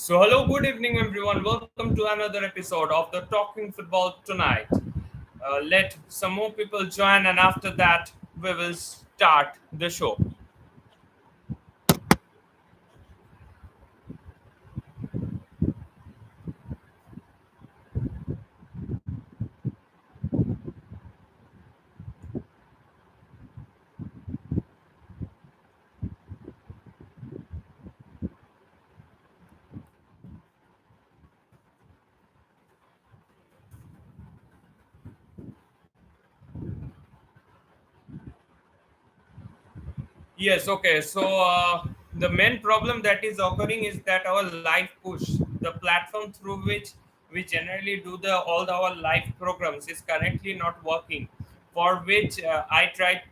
Hello, good evening, everyone. Welcome to another episode of the Talking Football Tonight. Let some more people join, and after that, we will start the show. Yes, okay. The main problem that is occurring is that our live push, the platform through which we generally do the all our live programs, is currently not working. For which I tried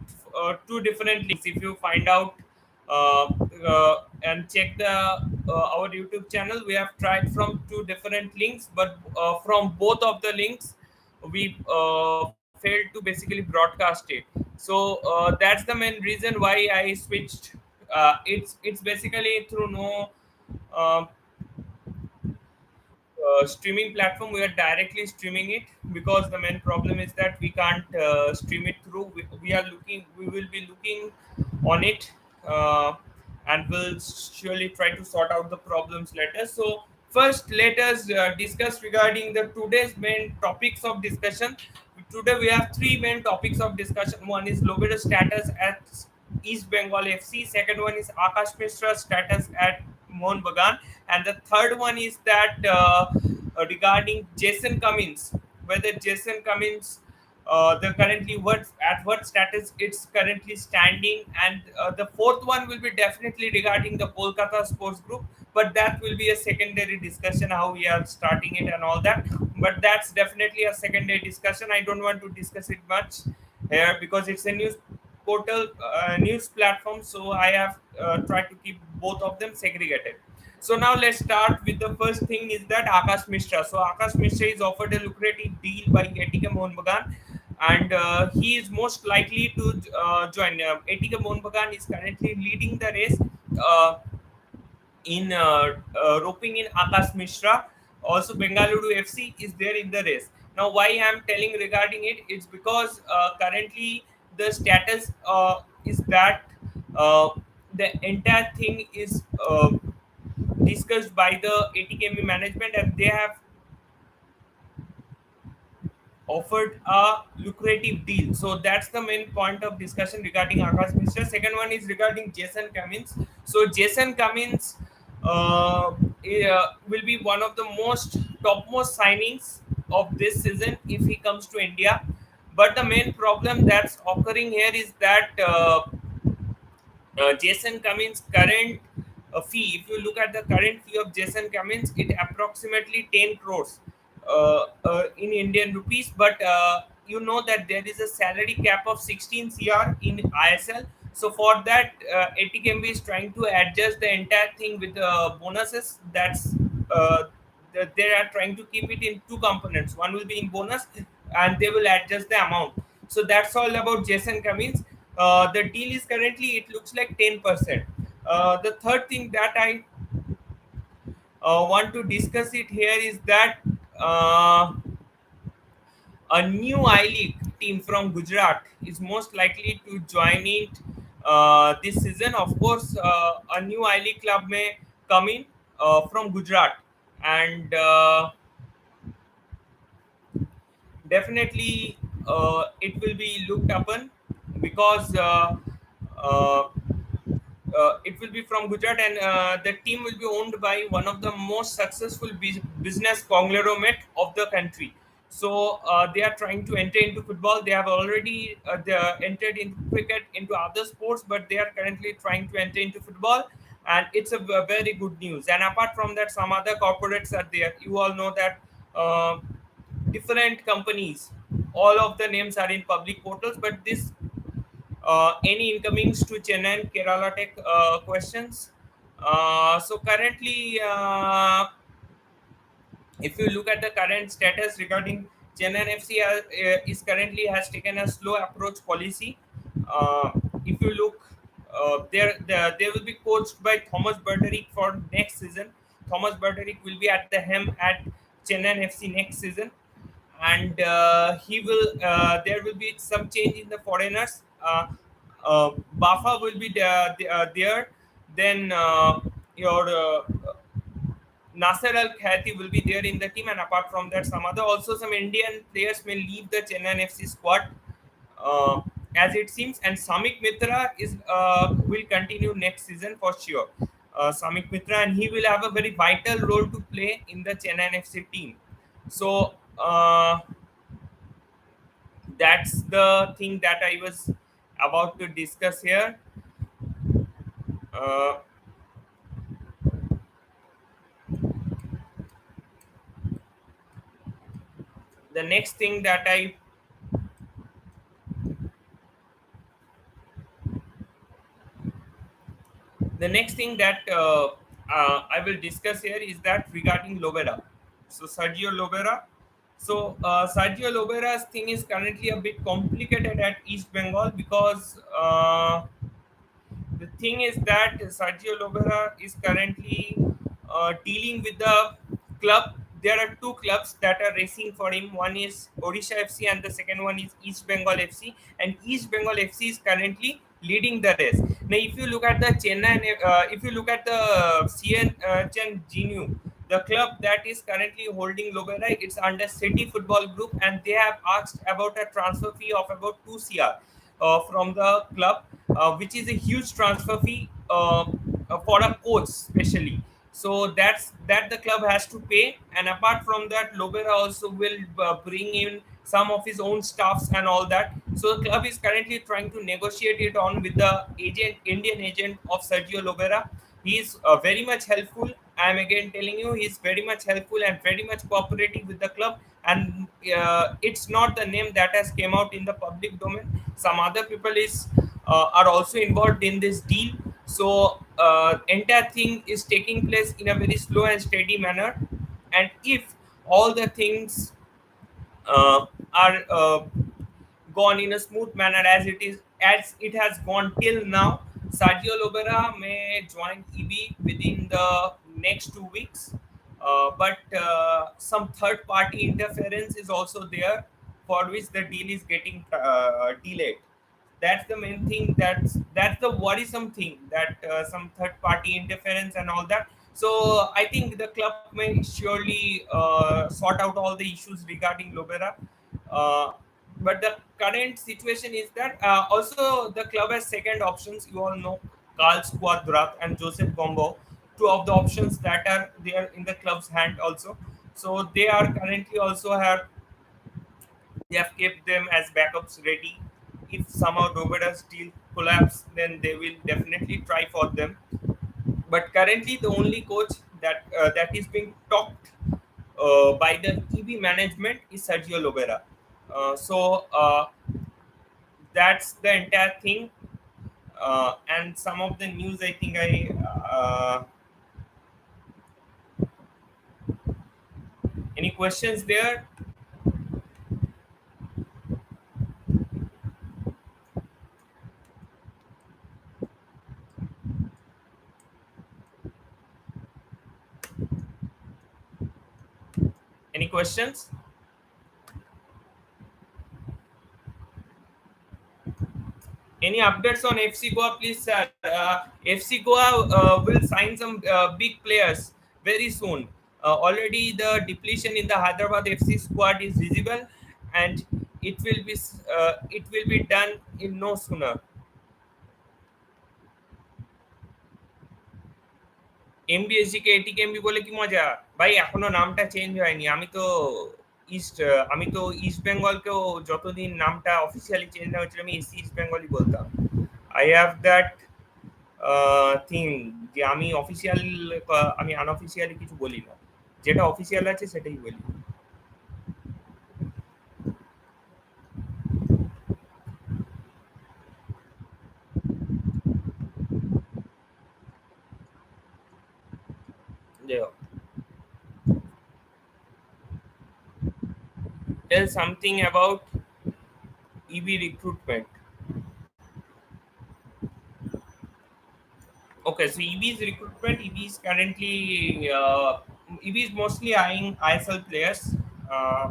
two different links. If you find out and check the our YouTube channel, we have tried from two different links, but from both of the links we failed to basically broadcast it. That's the main reason why I switched. It's basically through no uh, streaming platform. We are directly streaming it because the main problem is that we can't stream it through. We are looking. We will be looking on it, and we'll surely try to sort out the problems later. So first, let us discuss regarding the today's main topics of discussion. Today we have three main topics of discussion. One is Lobeda's status at East Bengal FC. Second one is Akash Mishra's status at Mohun Bagan, and the third one is that regarding Jason Cummins, whether Jason Cummins, the currently what status it's currently standing, and the fourth one will be definitely regarding the Kolkata Sports Group, but that will be a secondary discussion how we are starting it and all that. But that's definitely a secondary discussion. I don't want to discuss it much here because it's a news portal, news platform. So I have tried to keep both of them segregated. So now let's start with the first thing is that Akash Mishra. So Akash Mishra is offered a lucrative deal by ATK Mohun Bagan, and he is most likely to join. ATK Mohun Bagan is currently leading the race uh, in roping in Akash Mishra. Also, Bengaluru FC is there in the race. Now, why I am telling regarding it? It's because currently the status is that uh, the entire thing is discussed by the ATKM management, and they have offered a lucrative deal. So that's the main point of discussion regarding Akash Mishra. Second one is regarding Jason Cummins. So Jason Cummins will be one of the most topmost signings of this season if he comes to India. But the main problem that's occurring here is that Jason Cummins' current fee, if you look at the current fee of Jason Cummins, it approximately 10 crores in Indian rupees. But you know that there is a salary cap of 16 CR in ISL. So for that, ATKMB is trying to adjust the entire thing with bonuses. Uh, they are trying to keep it in two components. One will be in bonus, and they will adjust the amount. So that's all about Jason Cummins. The deal is currently it looks like 10%. The third thing that I want to discuss it here is that a new I League team from Gujarat is most likely to join it this season. Of course, a new I League club may come in from Gujarat, and definitely it will be looked upon because uh, it will be from Gujarat, and the team will be owned by one of the most successful business conglomerate of the country. So they are trying to enter into football. They have already entered into cricket, into other sports, but they are currently trying to enter into football, and it's a very good news. And apart from that, some other corporates are there. You all know that uh, different companies, all of the names are in public portals, but this any incomings to Chennai and Kerala Tech questions. So currently, if you look at the current status regarding Chennai FC, is currently has taken a slow approach policy. Uh, if you look, they will be coached by Thomas Berderick for next season. Thomas Broderick will be at the helm at Chennai FC next season, and he will. There will be some change in the foreigners. Bafa will be there. Then your Nasser Al Khaiti will be there in the team, and apart from that, some Indian players may leave the Chennai FC squad, uh, as it seems, and Samik Mitra is will continue next season for sure. Samik Mitra, and he will have a very vital role to play in the Chennai FC team. So that's the thing that I was about to discuss here. Uh, the next thing that I the next thing that I will discuss here is that regarding Lovera. So Sergio Lovera. So Sergio Lovera's thing is currently a bit complicated at East Bengal because the thing is that Sergio Lovera is currently dealing with the club. There are two clubs that are racing for him. One is Odisha FC and the second one is East Bengal FC. And East Bengal FC is currently leading the race. Now, if you look at the Chennai, if you look at the Chen Genu, the club that is currently holding Lovera, it's under City Football Group, and they have asked about a transfer fee of about 2 CR from the club, which is a huge transfer fee for a coach, especially. So that the club has to pay, and apart from that, Lobera also will bring in some of his own staffs and all that. So the club is currently trying to negotiate it on with the Indian agent of Sergio Lobera. He is very much helpful. I am again telling you, he is very much helpful and very much cooperative with the club. And it's not the name that has came out in the public domain. Some other people is are also involved in this deal. So entire thing is taking place in a very slow and steady manner. And if all the things are gone in a smooth manner as it has gone till now, Sergio Lobera may join EB within the next 2 weeks. But some third party interference is also there, for which the deal is getting delayed. That's the main thing. That's the worrisome thing, that some third party interference and all that. So I think the club may surely sort out all the issues regarding Lobera. uh, but the current situation is that also the club has second options. You all know Carl Quadrat and Joseph Gombo, two of the options that are there in the club's hand also. So they are currently also have they have kept them as backups ready. If somehow Roberta's deal collapse, then they will definitely try for them. But currently, the only coach that is being talked by the EB management is Sergio Lobera. So that's the entire thing. And some of the news, I think any questions there? Any questions? Any updates on FC Goa, please, sir? FC Goa will sign some big players very soon. Already, the depletion in the Hyderabad FC squad is visible, and it will be done in no sooner. MBSG কে ATKMB বলে কি মজা ভাই, এখনো নামটা change হয়নি। আমি তো ইস্ট বেঙ্গলকেও যতদিন নামটা অফিসিয়ালি চেঞ্জ না হয়েছিল আমি ইস্ট বেঙ্গলই বলতাম। আই হ্যাভ দ্যাট থিং যে আমি আনঅফিসিয়ালি কিছু বলি না, যেটা অফিসিয়াল আছে সেটাই বলি। যাই হোক, tell something about EB recruitment. Okay, so EB's recruitment, EB is currently EB is mostly eyeing ISL players.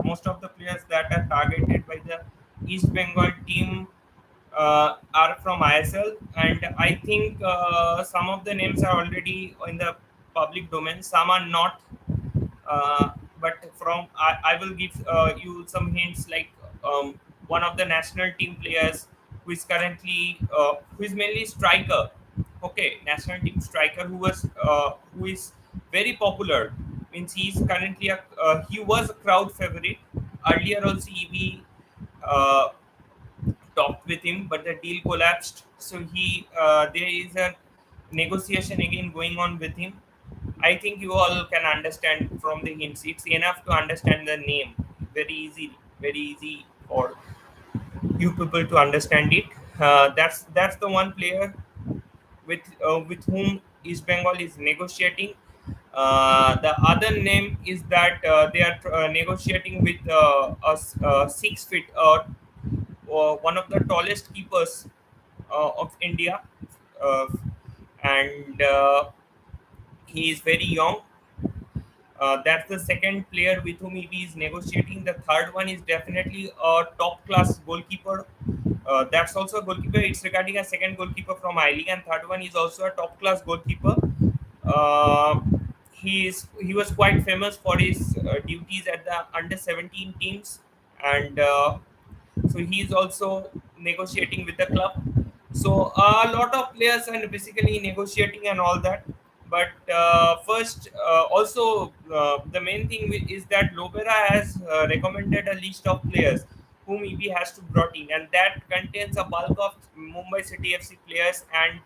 Most of the players that are targeted by the East Bengal team are from ISL, and I think some of the names are already in the public domain. Some are not, uh, but from I will give you some hints like one of the national team players who is mainly striker. Okay, national team striker who is very popular. Means he's currently he was a crowd favorite earlier. Also, EB uh, talked with him, but the deal collapsed. So there is a negotiation again going on with him. I think you all can understand from the hints. It's enough to understand the name. Very easy for you people to understand it. That's the one player with whom East Bengal is negotiating. The other name is that they are negotiating with a 6 feet, one of the tallest keepers of India, uh, and he is very young. That's the second player with whom EB is negotiating. The third one is definitely a top class goalkeeper. That's also a goalkeeper. It's regarding a second goalkeeper from I League, and third one is also a top class goalkeeper. Uh, he was quite famous for his duties at the under 17 teams, and so he's also negotiating with the club. So a lot of players are basically negotiating and all that. But first, also the main thing is that Lobera has recommended a list of players whom EB has to brought in, and that contains a bulk of Mumbai City FC players and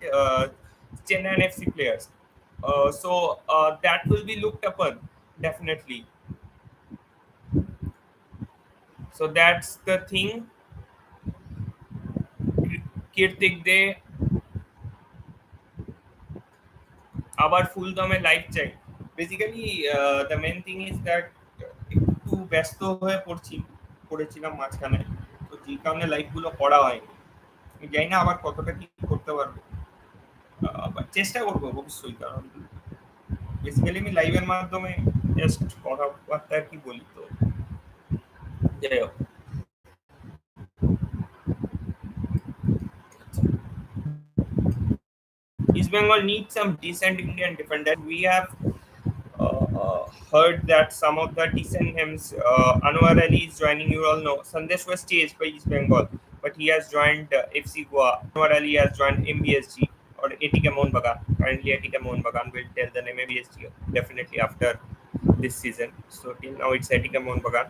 Chennai FC players. So that will be looked upon definitely. So that's the thing. Kirtik de আবার full দমে life check basically the main thing is that একটু ব্যস্ত হয়ে পড়েছিলাম মাঝখানে, তো যে কারণে লাইভগুলো করা হয়নি। আমি জানি না আবার কতটা কি করতে পারবো, বাট চেষ্টা করবো অবশ্যই, কারণ বেসিক্যালি আমি লাইভের মাধ্যমে জাস্ট কথাবার্তা আর কি বলি, তো যাই হোক। East Bengal needs some decent Indian defenders. We have heard that some of the decent names, Anwar Ali is joining. You all know Sandesh was chased by East Bengal, but he has joined FC Goa. Anwar Ali has joined MBSG or ATK Mohun Bagan. Currently, ATK Mohun Bagan will tell the name MBSG definitely after this season. So till now, it's ATK Mohun Bagan,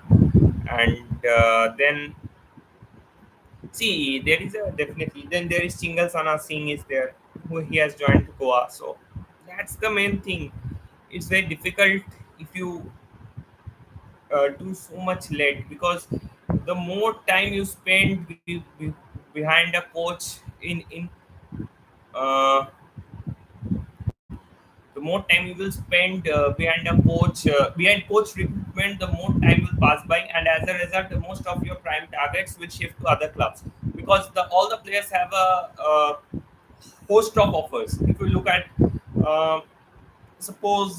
and then see there is a definitely then there is Chingal Sana Singh is there, who he has joined Goa. So that's the main thing. It's very difficult if you do so much late, because the more time you spend behind a coach in uh, the more time you will spend behind coach recruitment, the more time will pass by, and as a result most of your prime targets will shift to other clubs, because all the players have a host of offers. If you look at uh, suppose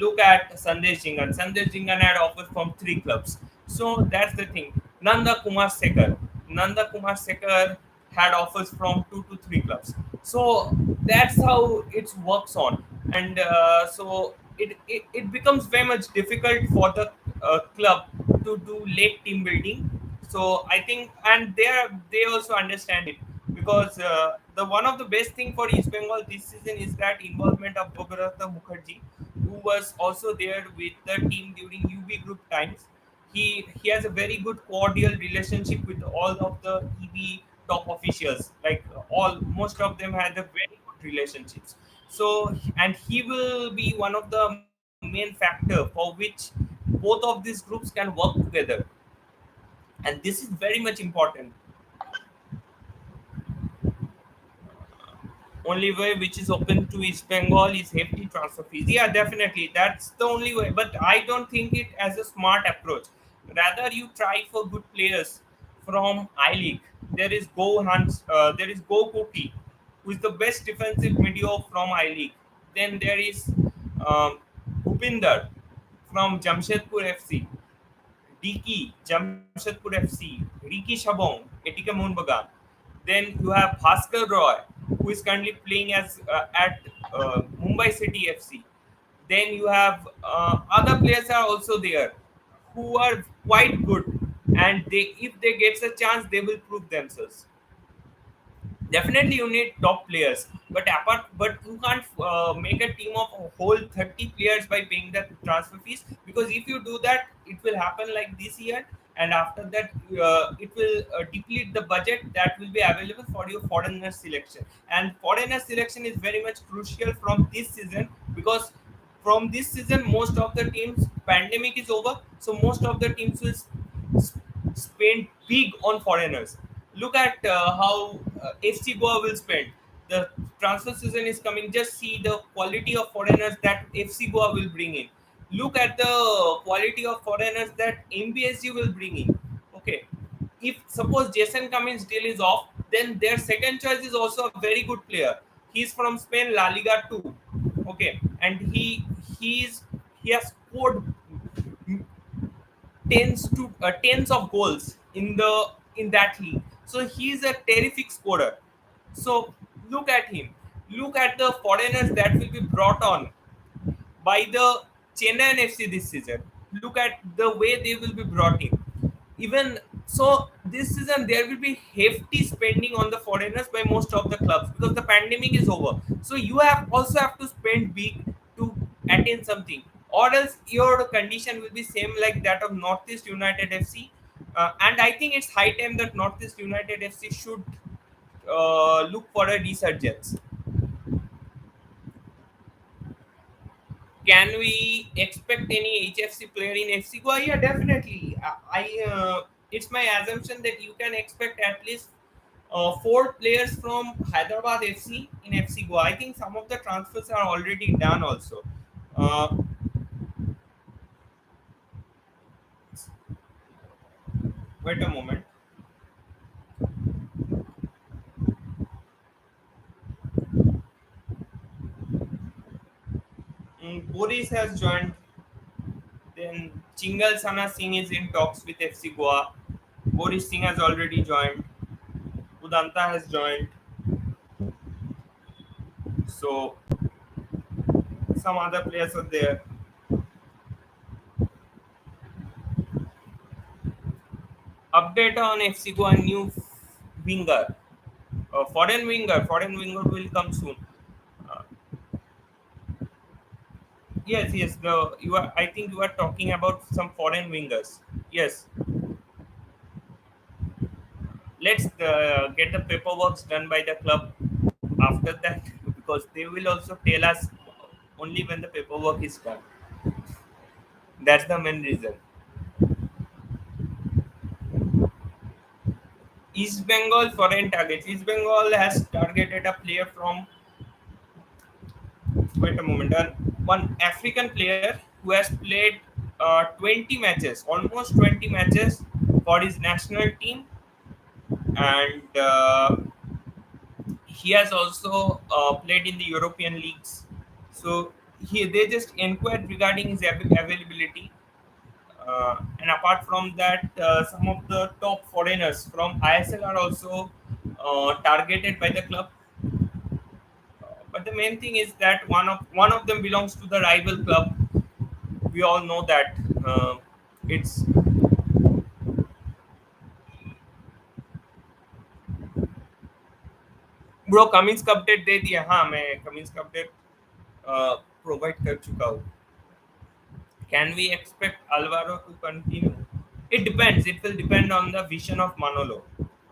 look at Sandesh Jingan. Sandesh Jingan had offers from 3 clubs. So that's the thing. Nanda Kumar Sekar had offers from 2 to 3 clubs. So that's how it works on, and it becomes very much difficult for the club to do late team building. So I think, and they also understand it, because the one of the best thing for East Bengal this season is that involvement of Bhogarata Mukherjee, who was also there with the team during UB group times. He has a very good cordial relationship with all of the EB top officials. Like all most of them had a very good relationships. So and he will be one of the main factor for which both of these groups can work together, and this is very much important. Only way which is open to East Bengal is hefty transfer fees. Yeah, definitely. That's the only way. But I don't think it as a smart approach. Rather, you try for good players from I League. There is Go Hans, there is Go Cookie. who is the best defensive medio from I League. Then there is Bhupinder from Jamshedpur FC, Diki, Jamshedpur FC, Riki Shabong, Etika Moonbagan. Then you have Bhaskar Roy, who is currently playing as at Mumbai City FC. Then you have other players are also there who are quite good, and they if they get a chance, they will prove themselves. Definitely you need top players, but you can't make a team of a whole 30 players by paying the transfer fees, because if you do that, it will happen like this year, and after that it will deplete the budget that will be available for your foreigner selection. And foreigner selection is very much crucial from this season, because from this season most of the teams, pandemic is over, so most of the teams will spend big on foreigners. Look at how FC Goa will spend. The transfer season is coming. Just see the quality of foreigners that FC Goa will bring in. Look at the quality of foreigners that MBSG will bring in. Okay, if suppose Jason Cummins deal is off, then their second choice is also a very good player. He's from Spain, La Liga 2. Okay, and he's he has scored tens of goals in that league. So he's a terrific scorer. So look at him. Look at the foreigners that will be brought on by the Chennai FC this season. Look at the way they will be brought in. Even so, this season there will be hefty spending on the foreigners by most of the clubs, because the pandemic is over. So you have also have to spend big to attain something, or else your condition will be same like that of Northeast United FC. And I think it's high time that Northeast United FC should look for a resurgence. Can we expect any HFC player in FC Goa? Yeah, definitely. It's my assumption that you can expect at least four players from Hyderabad FC in FC Goa. I think some of the transfers are already done also. Uh, Wait a moment. Boris has joined. Then Chingal Sana Singh is in talks with FC Goa. Boris Singh has already joined. Udanta has joined. So some other players are there. Update on FC Goa new winger, foreign winger will come soon. Uh, yes, yes. The you are. I think you are talking about some foreign wingers. Yes. Let's get the paperwork done by the club after that, because they will also tell us only when the paperwork is done. That's the main reason. East Bengal foreign targets. East Bengal has targeted a player from, wait a moment, one African player who has played 20 matches, almost 20 matches for his national team, and he has also played in the European leagues. So they just inquired regarding his availability. And apart from that, some of the top foreigners from ISL are also targeted by the club. But the main thing is that one of them belongs to the rival club. We all know that. It's bro Cummins का update दे दिया. हाँ, मैं Cummins का update provide कर चुका हूँ. Can we expect Alvaro to continue? It depends. It will depend on the vision of Manolo.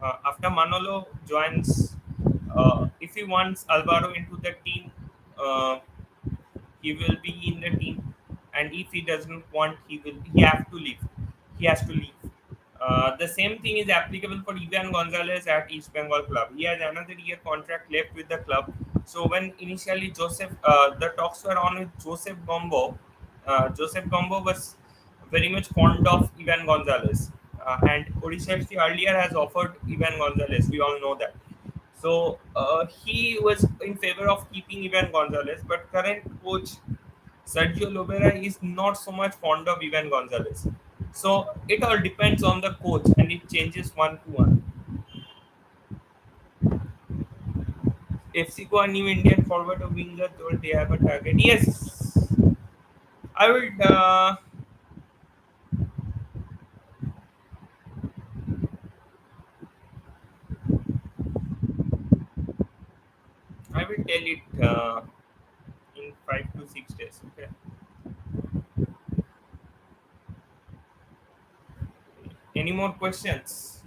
After Manolo joins, if he wants Alvaro into the team, uh, he will be in the team, and if he doesn't want, he have to leave. He has to leave. The same thing is applicable for Ivan Gonzalez at East Bengal club. He has another year contract left with the club. So when initially the talks were on with Joseph Gombo was very much fond of Ivan Gonzalez, and Odisha FC earlier has offered Ivan Gonzalez. We all know that. So he was in favor of keeping Ivan Gonzalez, but current coach Sergio Lobera is not so much fond of Ivan Gonzalez. So it all depends on the coach, and it changes one to one. FC Goa new Indian forward or winger told they have a target. Yes, I will. I will tell it in 5 to 6 days. Okay. Any more questions?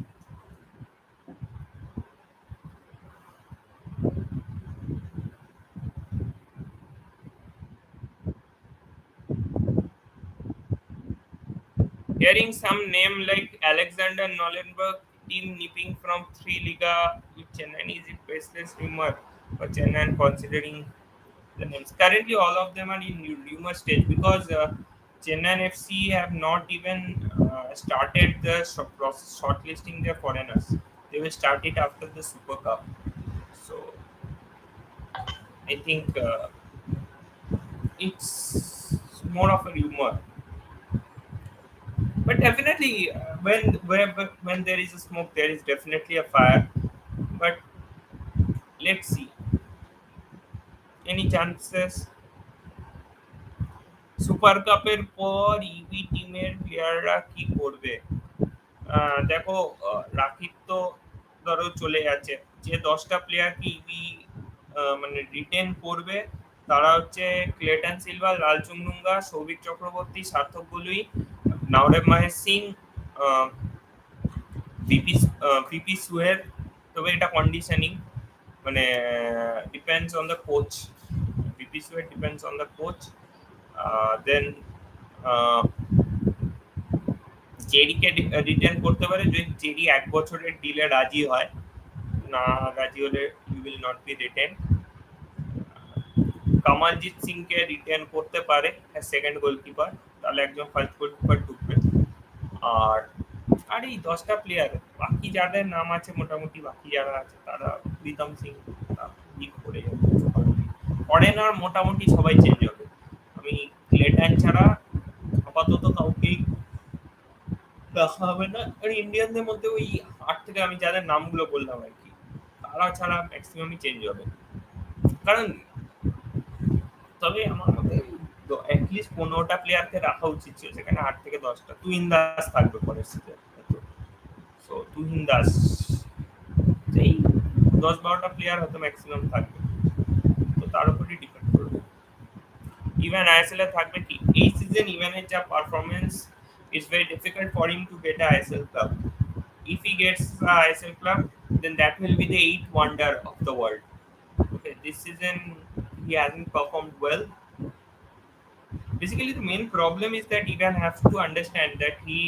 Hearing some name like Alexander Nollenberg, team nipping from three Liga with Chennai, is it baseless rumor for Chennai considering the names? Currently, all of them are in rumor stage because Chennai FC have not even started the process shortlisting their foreigners. They will start it after the Super Cup. So I think it's more of a rumor. But definitely, when there is a smoke, there is definitely a fire. But let's see. Any chances super কাপের পর EV টিমের প্লেয়াররা কি করবে? দেখো, রাকিব তো ধরো চলে যাচ্ছে, যে 10টা প্লেয়ার কি ইভি মানে রিটেন করবে তারা হচ্ছে Clayton Silva, Lalchungnunga, Souvik Chakraborty, Sarthak Golui, Naorem Mahesh Singh, VP VP Suhair. তবে এটা কন্ডিশনিং, মানে depends on the coach. VP Suhair depends on the coach. Then JDK return করতে পারে যদি জেডি 1 বছরের ডিলে রাজি হয়। না রাজি হলে you will not be written. Kamaljit সিংকে রিটার্ন করতে পারে সেকেন্ড গোলকিপার, তাহলে একজন ফার্স্ট গোলকিপার ঢুকবে। আর আর এই 10টা প্লেয়ার, বাকি যাদের নাম আছে মোটামুটি বাকি যারা আছে তারা প্রীতম সিং লিগ করে যাবে। ফরেনার মোটামুটি সবাই চেঞ্জ হবে। আমি ক্লেটন ছাড়া আপাতত কাউকেই দেখা হবে না। আর ইন্ডিয়ানদের মধ্যে ওই 8 থেকে আমি যাদের নামগুলো বললাম আর কি, তারা ছাড়া ম্যাক্সিমামই চেঞ্জ হবে। কারণ তবে আমার মতে অ্যাটলিস্ট 15টা প্লেয়ারকে রাখা উচিত ছিল, সেখানে 8 থেকে 10টা। তুহিন দাস থাকবে পরের সিজন। সো তুহিন দাস, এই 10-12টা প্লেয়ার হয়তো ম্যাক্সিমাম থাকবে। তো তার উপরই ডিপেন্ড করবে। ইভেন আইএসএল এ থাকবে কি এই সিজন, ইভেনের যা performance, it's very difficult for him to get a ISL club. If he gets a ISL club, then that will be the eighth wonder of the world. Okay, this season he hasn't performed well. Basically, the main problem is that Ivan has to understand that he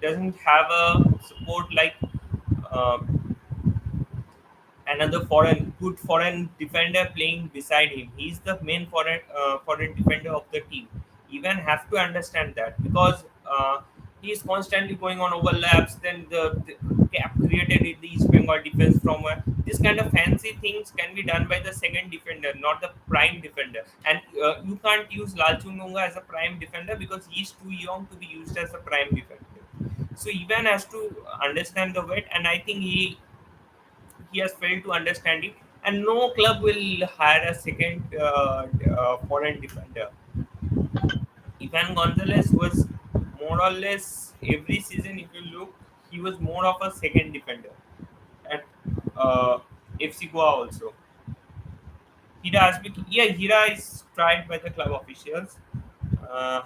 doesn't have a support like uh, another good foreign defender playing beside him. He's the main foreign defender of the team. Even have to understand that because he's constantly going on overlaps. Then the gap created in the East Bengal defense from this kind of fancy things can be done by the second defender, not the prime defender. And you can't use Lal Chungunga as a prime defender because he's too young to be used as a prime defender. So Ivan has to understand the weight, and I think he has failed to understand it, and no club will hire a second foreign defender. Ivan Gonzalez was more or less every season, if you look, he was more of a second defender at FC Goa also. Hira is tried by the club officials. Uh,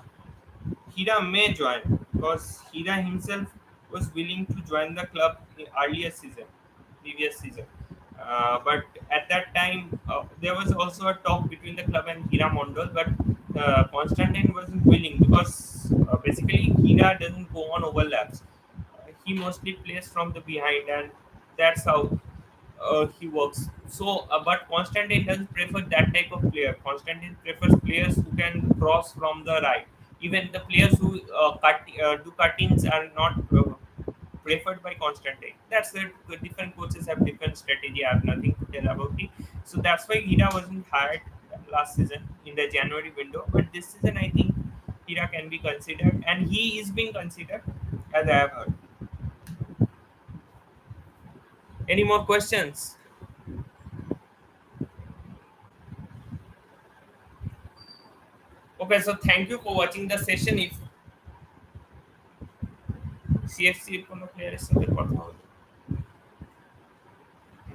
Hira may join because Hira himself was willing to join the club in previous season. But at that time, there was also a talk between the club and Hira Mondol, but Constantine wasn't willing because basically Hira doesn't go on overlaps. He mostly plays from the behind, and that's how he works. So, but Constantine doesn't prefer that type of player. Constantine prefers players who can cross from the right. Even the players who do cuttings are not. preferred by Constantine. That's it. The different coaches have different strategy. I have nothing to tell about it. So that's why Hira wasn't hired last season in the January window. But this season, I think Hira can be considered, and he is being considered, as I have heard. Any more questions? Okay, so thank you for watching the session. If CFC এর কোনো প্লেয়ারের সাথে কথা হলো,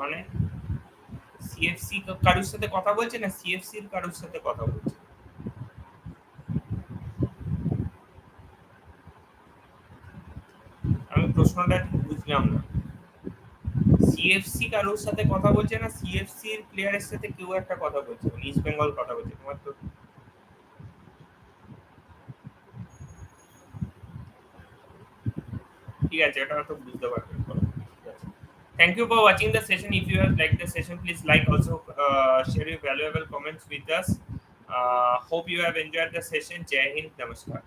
মানে CFC কারোর সাথে কথা বলছে না সিএফসি এর কারোর সাথে কথা বলছে, আমি প্রশ্নটা ঠিক বুঝলাম না। সিএফসি কারোর সাথে কথা বলছে না সিএফসি এর প্লেয়ারের সাথে কেউ একটা কথা বলছে, ইস্ট বেঙ্গল কথা বলছে, তোমার তো ঠিক আছে, এটা তো বুঝতে পারবে। Thank you for watching the session. If you have liked the session, please like, also share your valuable comments with us. Hope you have enjoyed the session. Jai Hind, Namaskar.